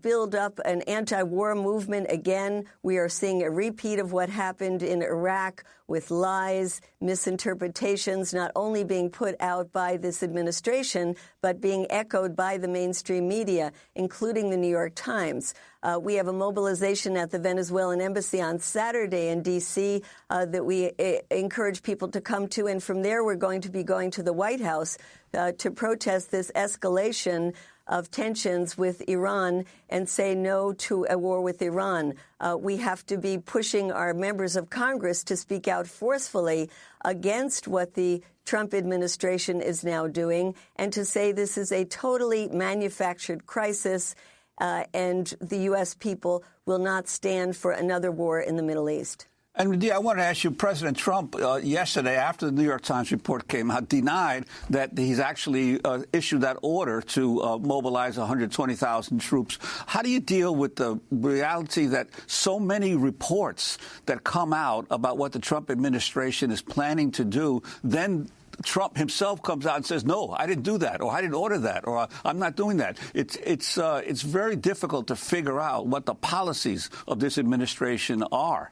build up an anti-war movement again. We are seeing a repeat of what happened in Iraq with lies, misinterpretations, not only being put out by this administration, but being echoed by the mainstream media, including the New York Times. We have a mobilization at the Venezuelan embassy on Saturday in D.C. That we encourage people to come to. And from there, we're going to be going to the White House to protest this escalation of tensions with Iran and say no to a war with Iran. We have to be pushing our members of Congress to speak out forcefully against what the Trump administration is now doing and to say this is a totally manufactured crisis and the U.S. people will not stand for another war in the Middle East. And, Medea, I want to ask you, President Trump yesterday, after the New York Times report came out, denied that he's actually issued that order to mobilize 120,000 troops. How do you deal with the reality that so many reports that come out about what the Trump administration is planning to do, then Trump himself comes out and says, no, I didn't do that, or I didn't order that, or I'm not doing that. It's very difficult to figure out what the policies of this administration are.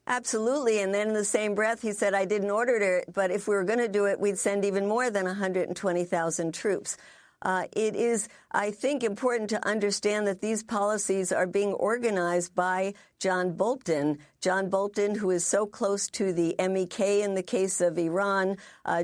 Absolutely. And then in the same breath, he said, I didn't order it, but if we were going to do it, we'd send even more than 120,000 troops. It is, I think, important to understand that these policies are being organized by John Bolton. John Bolton, who is so close to the MEK in the case of Iran.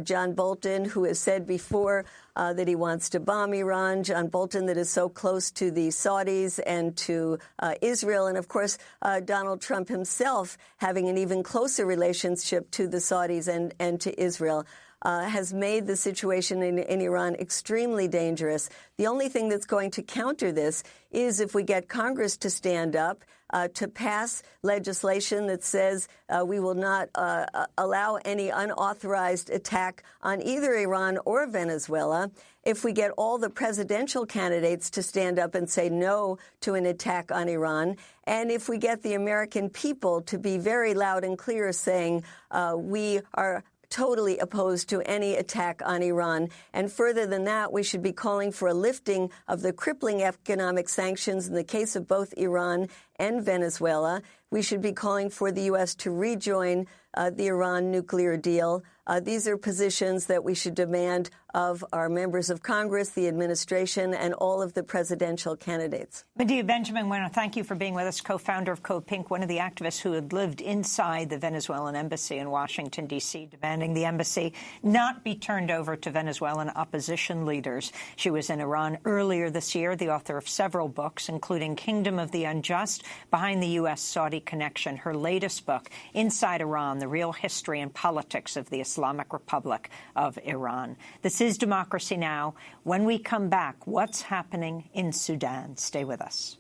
John Bolton, who has said before that he wants to bomb Iran. John Bolton, that is so close to the Saudis and to Israel. And, of course, Donald Trump himself having an even closer relationship to the Saudis and to Israel. Has made the situation in Iran extremely dangerous. The only thing that's going to counter this is if we get Congress to stand up to pass legislation that says we will not allow any unauthorized attack on either Iran or Venezuela. If we get all the presidential candidates to stand up and say no to an attack on Iran, and if we get the American people to be very loud and clear saying we are totally opposed to any attack on Iran. And further than that, we should be calling for a lifting of the crippling economic sanctions in the case of both Iran and Venezuela. We should be calling for the U.S. to rejoin the Iran nuclear deal. These are positions that we should demand of our members of Congress, the administration, and all of the presidential candidates. Medea Benjamin, I want to thank you for being with us, co-founder of Code Pink, one of the activists who had lived inside the Venezuelan embassy in Washington, D.C., demanding the embassy not be turned over to Venezuelan opposition leaders. She was in Iran earlier this year, the author of several books, including Kingdom of the Unjust, Behind the U.S.-Saudi Connection, her latest book, Inside Iran, The Real History and Politics of the Islamic Republic of Iran. This is Democracy Now! When we come back, what's happening in Sudan? Stay with us.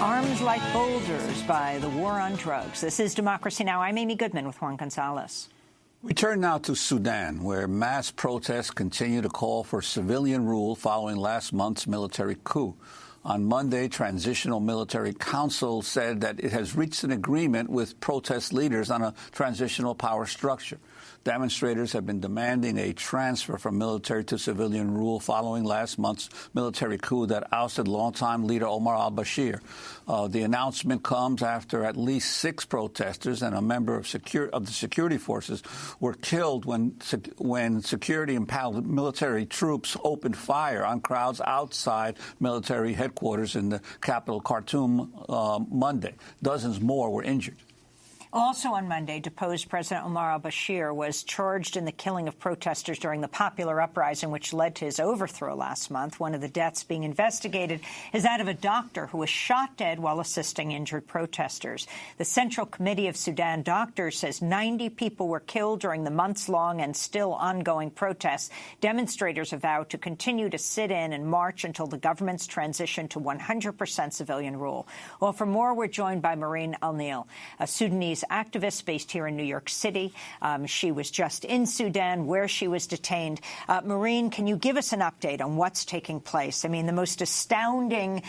Arms like boulders by the war on drugs. This is Democracy Now! I'm Amy Goodman with Juan Gonzalez. We turn now to Sudan, where mass protests continue to call for civilian rule following last month's military coup. On Monday, Transitional Military Council said that it has reached an agreement with protest leaders on a transitional power structure. Demonstrators have been demanding a transfer from military to civilian rule following last month's military coup that ousted longtime leader Omar al-Bashir. The announcement comes after at least 6 protesters and a member of the security forces were killed when security and military troops opened fire on crowds outside military headquarters in the capital, Khartoum, Monday. Dozens more were injured. Also on Monday, deposed President Omar al-Bashir was charged in the killing of protesters during the popular uprising, which led to his overthrow last month. One of the deaths being investigated is that of a doctor who was shot dead while assisting injured protesters. The Central Committee of Sudan Doctors says 90 people were killed during the months-long and still ongoing protests. Demonstrators have vowed to continue to sit in and march until the government's transition to 100% civilian rule. Well, for more, we're joined by Maureen Al-Nil, a Sudanese activist based here in New York City. She was just in Sudan where she was detained. Maureen, can you give us an update on what's taking place? I mean, the most astounding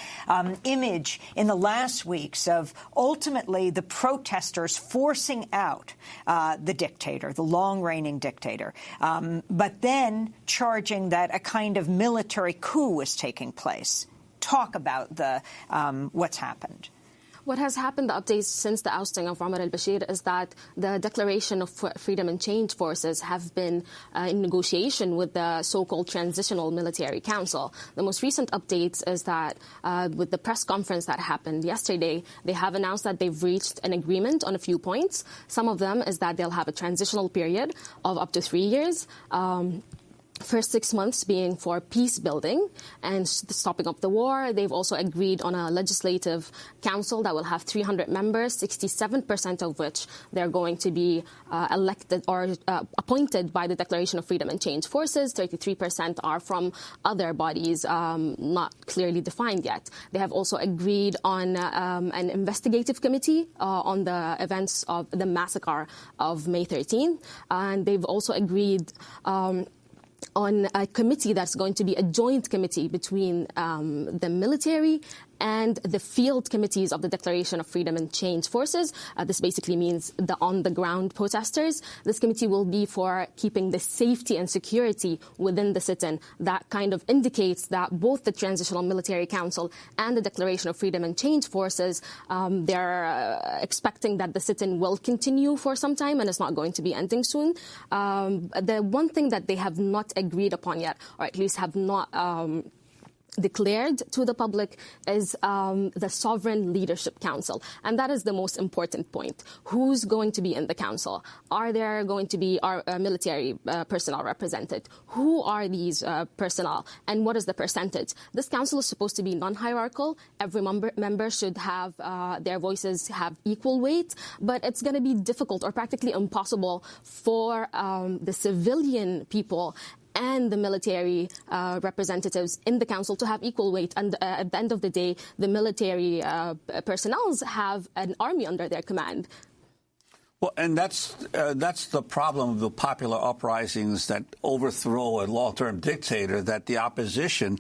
image in the last weeks of ultimately the protesters forcing out the dictator, the long-reigning dictator, but then charging that a kind of military coup was taking place. Talk about what's happened. What has happened, the updates since the ousting of Omar al-Bashir, is that the Declaration of Freedom and Change Forces have been in negotiation with the so-called Transitional Military Council. The most recent updates is that with the press conference that happened yesterday, they have announced that they've reached an agreement on a few points. Some of them is that they'll have a transitional period of up to 3 years. First 6 months being for peace building and stopping up the war. They've also agreed on a legislative council that will have 300 members, 67% of which they're going to be elected or appointed by the Declaration of Freedom and Change Forces. 33% are from other bodies not clearly defined yet. They have also agreed on an investigative committee on the events of the massacre of May 13th. And they've also agreed on a committee that's going to be a joint committee between the military and the field committees of the Declaration of Freedom and Change Forces. This basically means the on-the-ground protesters. This committee will be for keeping the safety and security within the sit-in. That kind of indicates that both the Transitional Military Council and the Declaration of Freedom and Change Forces, they're expecting that the sit-in will continue for some time and it's not going to be ending soon. The one thing that they have not agreed upon yet, or at least have not declared to the public, is the Sovereign Leadership Council. And that is the most important point. Who's going to be in the council? Are there going to be our military personnel represented? Who are these personnel? And what is the percentage? This council is supposed to be non-hierarchical. Every member should have their voices have equal weight. But it's going to be difficult or practically impossible for the civilian people and the military representatives in the council to have equal weight. And at the end of the day, the military personnel have an army under their command. Well, and that's the problem of the popular uprisings that overthrow a long-term dictator, that the opposition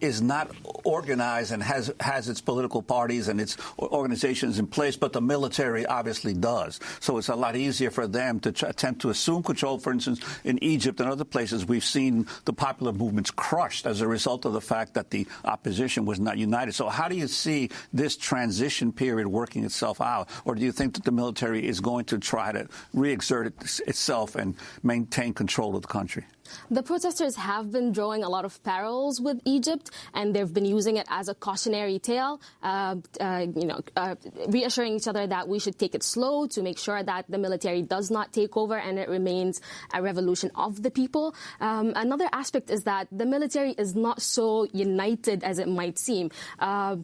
is not organized and has its political parties and its organizations in place, but the military obviously does. So it's a lot easier for them to attempt to assume control. For instance, in Egypt and other places, we've seen the popular movements crushed as a result of the fact that the opposition was not united. So how do you see this transition period working itself out? Or do you think that the military is going to try to re-exert itself and maintain control of the country? The protesters have been drawing a lot of parallels with Egypt, and they've been using it as a cautionary tale, reassuring each other that we should take it slow to make sure that the military does not take over and it remains a revolution of the people. Another aspect is that the military is not so united as it might seem.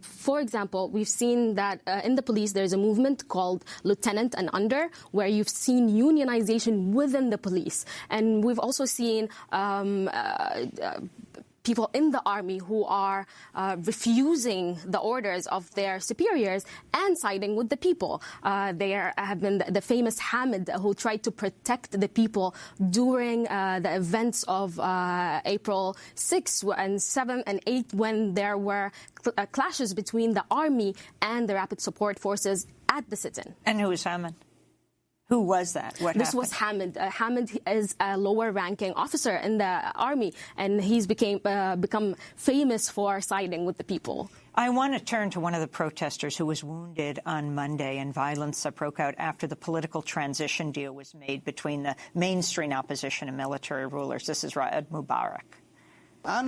For example, we've seen that in the police there's a movement called Lieutenant and Under, where you've seen unionization within the police. And we've also seen people in the army who are refusing the orders of their superiors and siding with the people. There have been the famous Hamid who tried to protect the people during the events of April 6 and 7 and 8, when there were clashes between the army and the Rapid Support Forces at the sit-in. And who is Hamid? Who was that? What This happened? was Hamid. Hamid is a lower-ranking officer in the army, and he's become famous for siding with the people. I want to turn to one of the protesters who was wounded on Monday, and violence broke out after the political transition deal was made between the mainstream opposition and military rulers. This is Raed Mubarak. I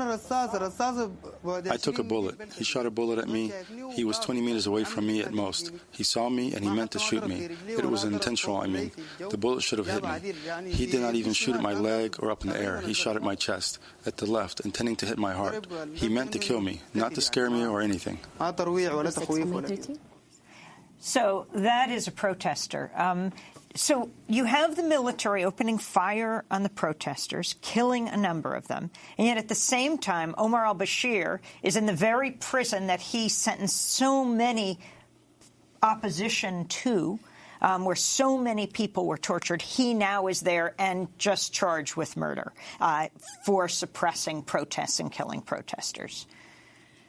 took a bullet. He shot a bullet at me. He was 20 meters away from me at most. He saw me and he meant to shoot me. It was intentional, I mean. The bullet should have hit me. He did not even shoot at my leg or up in the air. He shot at my chest, at the left, intending to hit my heart. He meant to kill me, not to scare me or anything. So that is a protester. So you have the military opening fire on the protesters, killing a number of them, and yet at the same time, Omar al-Bashir is in the very prison that he sentenced so many opposition to, where so many people were tortured. He now is there and just charged with murder for suppressing protests and killing protesters.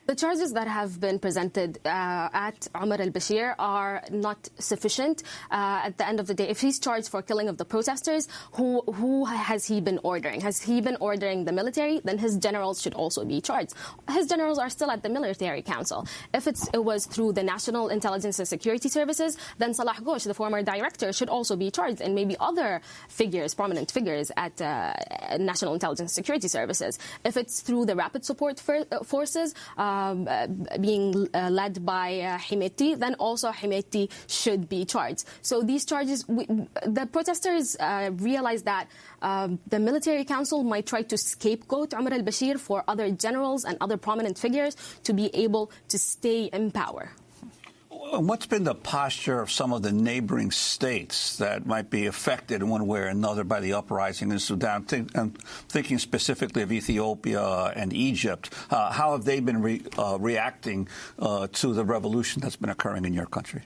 The charges that have been presented at Omar al-Bashir are not sufficient. At the end of the day, if he's charged for killing of the protesters, who has he been ordering? Has he been ordering the military? Then his generals should also be charged. His generals are still at the military council. If it was through the National Intelligence and Security Services, then Salah Ghosh, the former director, should also be charged, and maybe other figures, prominent figures at National Intelligence and Security Services. If it's through the Rapid Support Forces, being led by Himeti, then also Himeti should be charged. So these charges, the protesters realize that the military council might try to scapegoat Omar al-Bashir for other generals and other prominent figures to be able to stay in power. What's been the posture of some of the neighboring states that might be affected in one way or another by the uprising in Sudan? I'm thinking specifically of Ethiopia and Egypt. How have they been reacting to the revolution that's been occurring in your country?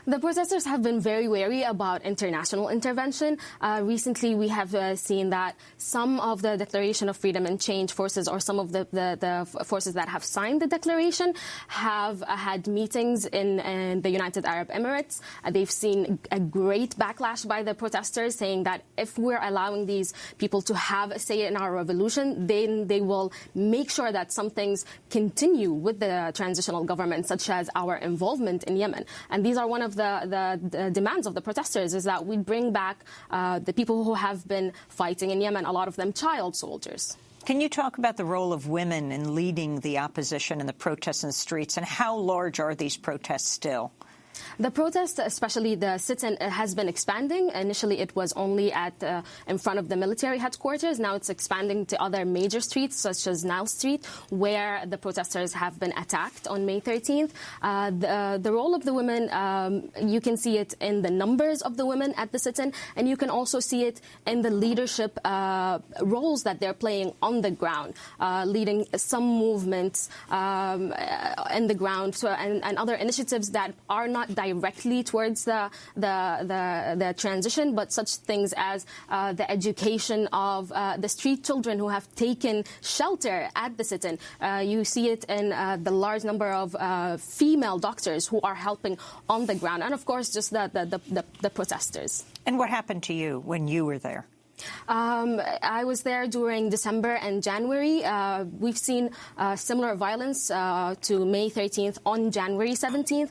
The protesters have been very wary about international intervention. Recently, we have seen that some of the Declaration of Freedom and Change forces, or some of the forces that have signed the declaration, have had meetings in the United Arab Emirates. They've seen a great backlash by the protesters, saying that if we're allowing these people to have a say in our revolution, then they will make sure that some things continue with the transitional government, such as our involvement in Yemen. And these are one of the demands of the protesters, is that we bring back the people who have been fighting in Yemen, a lot of them child soldiers. Can you talk about the role of women in leading the opposition and the protests in the streets, and how large are these protests still? The protest, especially the sit-in, has been expanding. Initially, it was only in front of the military headquarters. Now it's expanding to other major streets, such as Nile Street, where the protesters have been attacked on May 13th. The role of the women, you can see it in the numbers of the women at the sit-in, and you can also see it in the leadership roles that they're playing on the ground, leading some movements in the ground, and other initiatives that are not directly towards the transition, but such things as the education of the street children who have taken shelter at the sit-in. You see it in the large number of female doctors who are helping on the ground, and of course just the protesters. And what happened to you when you were there? I was there during December and January. We've seen similar violence to May 13th on January 17th.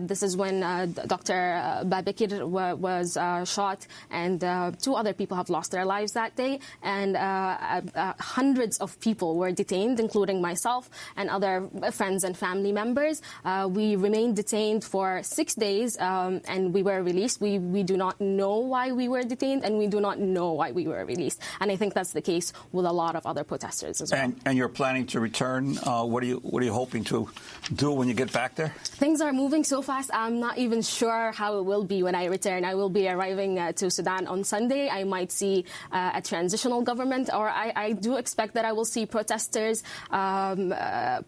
This is when Dr. Babakir was shot, and 2 other people have lost their lives that day. And hundreds of people were detained, including myself and other friends and family members. We remained detained for 6 days, and we were released. We do not know why we were detained, and we do not know why we were released. And I think that's the case with a lot of other protesters as well. And you're planning to return? What are you hoping to do when you get back there? Things are moving so fast. I'm not even sure how it will be when I return. I will be arriving to Sudan on Sunday. I might see a transitional government, or I do expect that I will see protesters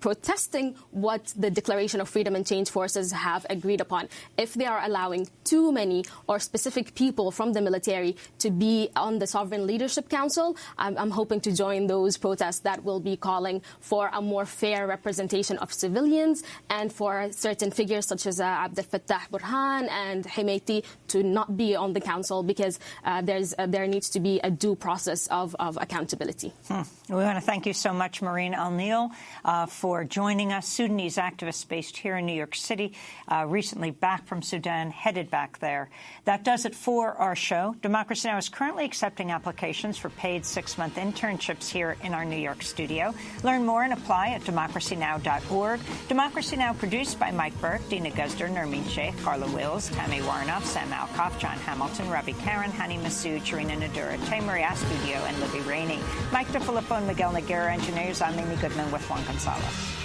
protesting what the Declaration of Freedom and Change forces have agreed upon. If they are allowing too many or specific people from the military to be on the Sovereign Leadership Council. I'm hoping to join those protests that will be calling for a more fair representation of civilians and for certain figures such as Abdel Fattah Burhan and Hemeti to not be on the council because there needs to be a due process of accountability. We want to thank you so much, Maureen O'Neill, for joining us. Sudanese activist based here in New York City, recently back from Sudan, headed back there. That does it for our show. Democracy Now! Is currently accepting applications for paid 6-month internships here in our New York studio. Learn more and apply at democracynow.org. Democracy Now! Produced by Mike Burke, Dina Guzder, Nermeen Sheikh, Carla Wills, Tammy Warnoff, Sam Alcoff, John Hamilton, Ravi Karen, Hani Masood, Sharina Nadura, Tamari Astudio, and Libby Rainey. Mike DeFilippo and Miguel Noguera, engineers. I'm Amy Goodman with Juan Gonzalez.